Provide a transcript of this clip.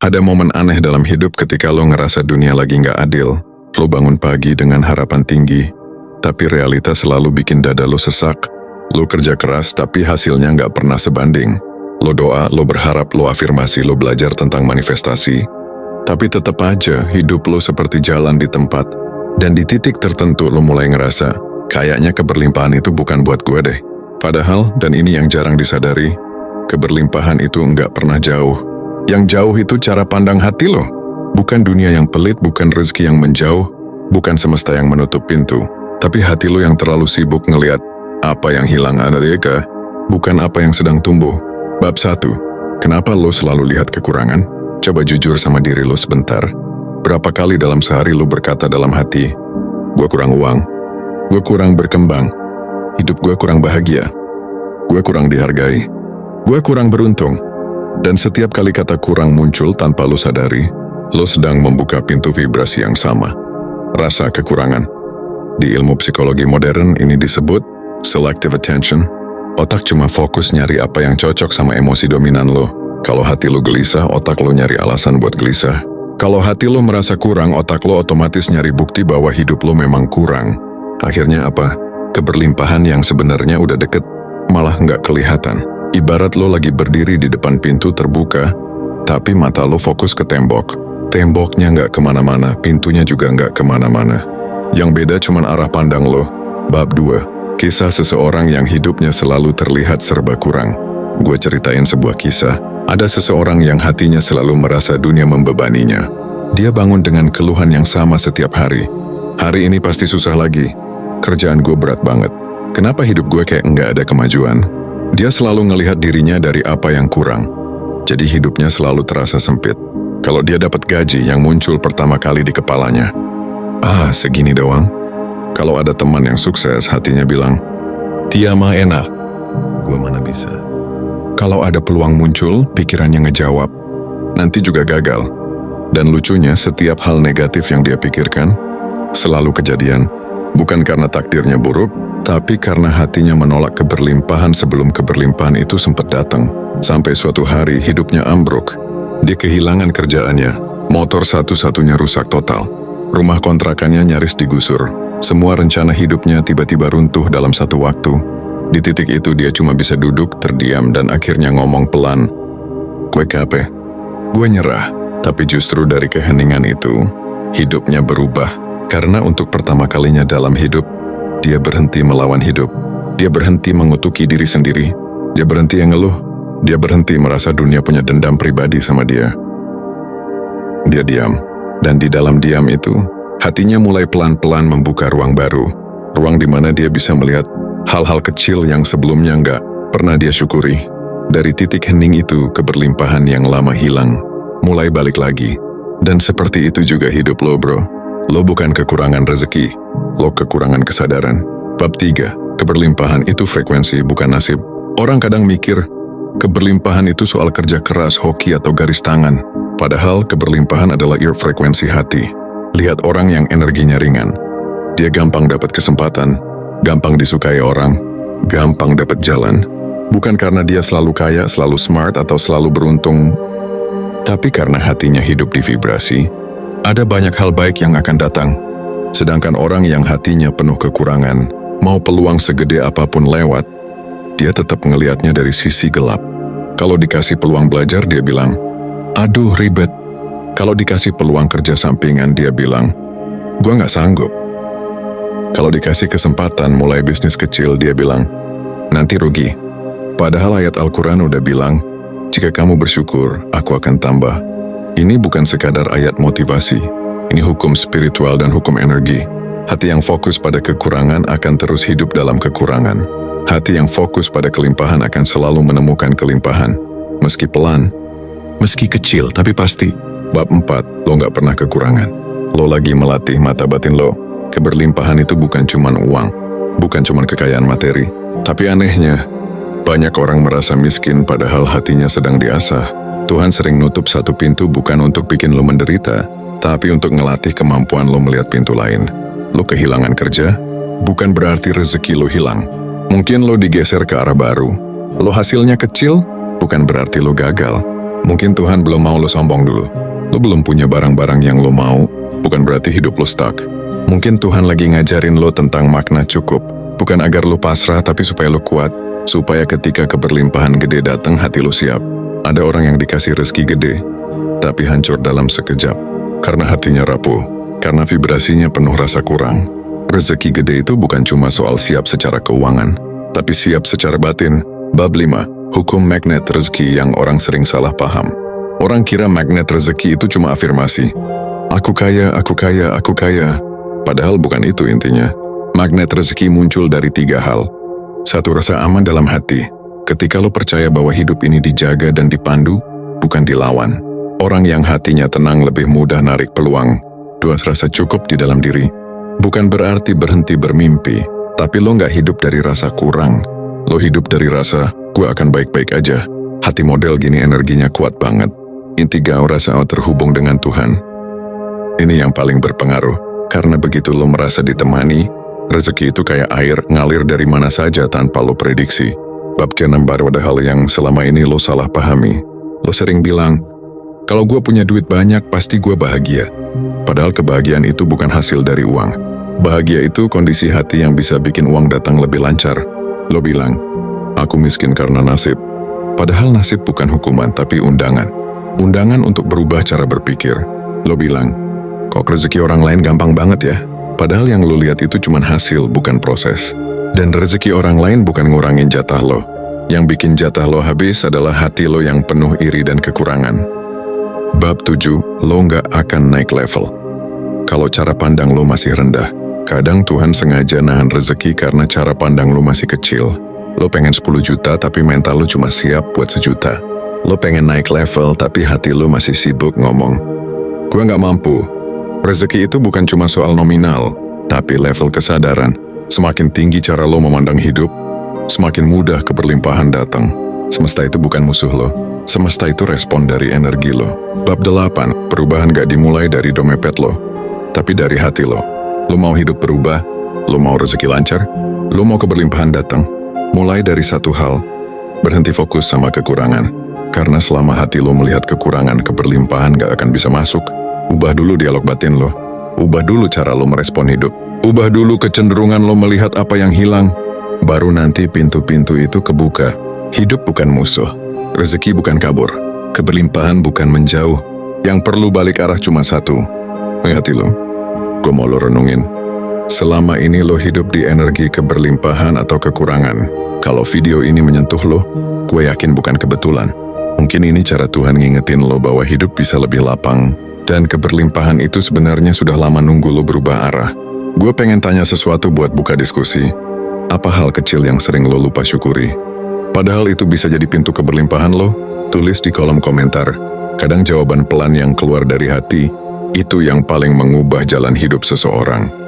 Ada momen aneh dalam hidup ketika lo ngerasa dunia lagi nggak adil. Lo bangun pagi dengan harapan tinggi, tapi realitas selalu bikin dada lo sesak. Lo kerja keras tapi hasilnya nggak pernah sebanding. Lo doa, lo berharap, lo afirmasi, lo belajar tentang manifestasi. Tapi tetap aja hidup lo seperti jalan di tempat. Dan di titik tertentu lo mulai ngerasa, kayaknya keberlimpahan itu bukan buat gue deh. Padahal, dan ini yang jarang disadari, keberlimpahan itu nggak pernah jauh. Yang jauh itu cara pandang hati lo. Bukan dunia yang pelit, bukan rezeki yang menjauh, bukan semesta yang menutup pintu. Tapi hati lo yang terlalu sibuk ngeliat apa yang hilang ada deka, bukan apa yang sedang tumbuh. Bab 1. Kenapa lo selalu lihat kekurangan? Coba jujur sama diri lo sebentar. Berapa kali dalam sehari lo berkata dalam hati, gue kurang uang, gue kurang berkembang, hidup gue kurang bahagia, gue kurang dihargai, gue kurang beruntung. Dan setiap kali kata kurang muncul tanpa lo sadari, lo sedang membuka pintu vibrasi yang sama. Rasa kekurangan. Di ilmu psikologi modern ini disebut selective attention. Otak cuma fokus nyari apa yang cocok sama emosi dominan lo. Kalau hati lo gelisah, otak lo nyari alasan buat gelisah. Kalau hati lo merasa kurang, otak lo otomatis nyari bukti bahwa hidup lo memang kurang. Akhirnya apa? Keberlimpahan yang sebenarnya udah deket, malah nggak kelihatan. Ibarat lo lagi berdiri di depan pintu terbuka, tapi mata lo fokus ke tembok. Temboknya nggak kemana-mana, pintunya juga nggak kemana-mana. Yang beda cuma arah pandang lo. Bab 2. Kisah seseorang yang hidupnya selalu terlihat serba kurang. Gue ceritain sebuah kisah. Ada seseorang yang hatinya selalu merasa dunia membebaninya. Dia bangun dengan keluhan yang sama setiap hari. Hari ini pasti susah lagi. Kerjaan gue berat banget. Kenapa hidup gue kayak nggak ada kemajuan? Dia selalu ngelihat dirinya dari apa yang kurang. Jadi hidupnya selalu terasa sempit. Kalau dia dapat gaji yang muncul pertama kali di kepalanya, segini doang. Kalau ada teman yang sukses, hatinya bilang, dia mah enak, gue mana bisa. Kalau ada peluang muncul, pikirannya ngejawab, nanti juga gagal. Dan lucunya, setiap hal negatif yang dia pikirkan selalu kejadian. Bukan karena takdirnya buruk, tapi karena hatinya menolak keberlimpahan sebelum keberlimpahan itu sempat datang. Sampai suatu hari hidupnya ambruk. Dia kehilangan kerjaannya. Motor satu-satunya rusak total. Rumah kontrakannya nyaris digusur. Semua rencana hidupnya tiba-tiba runtuh dalam satu waktu. Di titik itu dia cuma bisa duduk, terdiam, dan akhirnya ngomong pelan, gue capek, gue nyerah. Tapi justru dari keheningan itu, hidupnya berubah. Karena untuk pertama kalinya dalam hidup, dia berhenti melawan hidup. Dia berhenti mengutuki diri sendiri. Dia berhenti yang ngeluh. Dia berhenti merasa dunia punya dendam pribadi sama dia. Dia diam. Dan di dalam diam itu, hatinya mulai pelan-pelan membuka ruang baru. Ruang di mana dia bisa melihat hal-hal kecil yang sebelumnya nggak pernah dia syukuri. Dari titik hening itu, keberlimpahan yang lama hilang, mulai balik lagi. Dan seperti itu juga hidup lo, bro. Lo bukan kekurangan rezeki, lo kekurangan kesadaran. Bab 3. Keberlimpahan itu frekuensi, bukan nasib. Orang kadang mikir, keberlimpahan itu soal kerja keras, hoki, atau garis tangan. Padahal keberlimpahan adalah frekuensi hati. Lihat orang yang energinya ringan. Dia gampang dapat kesempatan, gampang disukai orang, gampang dapat jalan. Bukan karena dia selalu kaya, selalu smart, atau selalu beruntung, tapi karena hatinya hidup di vibrasi. Ada banyak hal baik yang akan datang. Sedangkan orang yang hatinya penuh kekurangan, mau peluang segede apapun lewat, dia tetap ngelihatnya dari sisi gelap. Kalau dikasih peluang belajar, dia bilang, aduh ribet. Kalau dikasih peluang kerja sampingan, dia bilang, gua nggak sanggup. Kalau dikasih kesempatan mulai bisnis kecil, dia bilang, nanti rugi. Padahal ayat Al-Quran udah bilang, jika kamu bersyukur, aku akan tambah. Ini bukan sekadar ayat motivasi, ini hukum spiritual dan hukum energi. Hati yang fokus pada kekurangan akan terus hidup dalam kekurangan. Hati yang fokus pada kelimpahan akan selalu menemukan kelimpahan. Meski pelan, meski kecil, tapi pasti. Bab 4, lo gak pernah kekurangan. Lo lagi melatih mata batin lo. Keberlimpahan itu bukan cuman uang, bukan cuman kekayaan materi. Tapi anehnya, banyak orang merasa miskin padahal hatinya sedang diasah. Tuhan sering nutup satu pintu bukan untuk bikin lo menderita, tapi untuk ngelatih kemampuan lo melihat pintu lain. Lo kehilangan kerja, bukan berarti rezeki lo hilang. Mungkin lo digeser ke arah baru. Lo hasilnya kecil, bukan berarti lo gagal. Mungkin Tuhan belum mau lo sombong dulu. Lo belum punya barang-barang yang lo mau, bukan berarti hidup lo stuck. Mungkin Tuhan lagi ngajarin lo tentang makna cukup, bukan agar lo pasrah tapi supaya lo kuat, supaya ketika keberlimpahan gede datang hati lo siap. Ada orang yang dikasih rezeki gede, tapi hancur dalam sekejap, karena hatinya rapuh, karena vibrasinya penuh rasa kurang. Rezeki gede itu bukan cuma soal siap secara keuangan, tapi siap secara batin. Bab 5, Hukum Magnet Rezeki yang orang sering salah paham. Orang kira magnet rezeki itu cuma afirmasi. Aku kaya, aku kaya, aku kaya. Padahal bukan itu intinya. Magnet rezeki muncul dari 3 hal. 1, rasa aman dalam hati. Ketika lo percaya bahwa hidup ini dijaga dan dipandu, bukan dilawan. Orang yang hatinya tenang lebih mudah narik peluang. 2, rasa cukup di dalam diri. Bukan berarti berhenti bermimpi, tapi lo nggak hidup dari rasa kurang. Lo hidup dari rasa, gue akan baik-baik aja. Hati model gini energinya kuat banget. Inti gaul rasa terhubung dengan Tuhan. Ini yang paling berpengaruh, karena begitu lo merasa ditemani, rezeki itu kayak air ngalir dari mana saja tanpa lo prediksi. Bab ke-6 baru ada hal yang selama ini lo salah pahami. Lo sering bilang, kalau gue punya duit banyak pasti gue bahagia. Padahal kebahagiaan itu bukan hasil dari uang. Bahagia itu kondisi hati yang bisa bikin uang datang lebih lancar. Lo bilang, aku miskin karena nasib. Padahal nasib bukan hukuman tapi undangan. Undangan untuk berubah cara berpikir. Lo bilang, kok rezeki orang lain gampang banget ya? Padahal yang lo lihat itu cuma hasil, bukan proses. Dan rezeki orang lain bukan ngurangin jatah lo. Yang bikin jatah lo habis adalah hati lo yang penuh iri dan kekurangan. Bab 7, lo nggak akan naik level. Kalau cara pandang lo masih rendah, kadang Tuhan sengaja nahan rezeki karena cara pandang lo masih kecil. Lo pengen 10 juta tapi mental lo cuma siap buat 1 juta. Lo pengen naik level tapi hati lo masih sibuk ngomong, gue nggak mampu. Rezeki itu bukan cuma soal nominal, tapi level kesadaran. Semakin tinggi cara lo memandang hidup, semakin mudah keberlimpahan datang. Semesta itu bukan musuh lo. Semesta itu respon dari energi lo. Bab 8, perubahan gak dimulai dari dompet lo, tapi dari hati lo. Lo mau hidup berubah? Lo mau rezeki lancar? Lo mau keberlimpahan datang? Mulai dari 1 hal, berhenti fokus sama kekurangan. Karena selama hati lo melihat kekurangan, keberlimpahan gak akan bisa masuk. Ubah dulu dialog batin lo. Ubah dulu cara lo merespon hidup. Ubah dulu kecenderungan lo melihat apa yang hilang. Baru nanti pintu-pintu itu kebuka. Hidup bukan musuh. Rezeki bukan kabur, keberlimpahan bukan menjauh. Yang perlu balik arah cuma 1. Hati lo, gue mau lo renungin. Selama ini lo hidup di energi keberlimpahan atau kekurangan. Kalau video ini menyentuh lo, gue yakin bukan kebetulan. Mungkin ini cara Tuhan ngingetin lo bahwa hidup bisa lebih lapang. Dan keberlimpahan itu sebenarnya sudah lama nunggu lo berubah arah. Gue pengen tanya sesuatu buat buka diskusi. Apa hal kecil yang sering lo lupa syukuri? Padahal itu bisa jadi pintu keberlimpahan lo. Tulis di kolom komentar. Kadang jawaban pelan yang keluar dari hati, itu yang paling mengubah jalan hidup seseorang.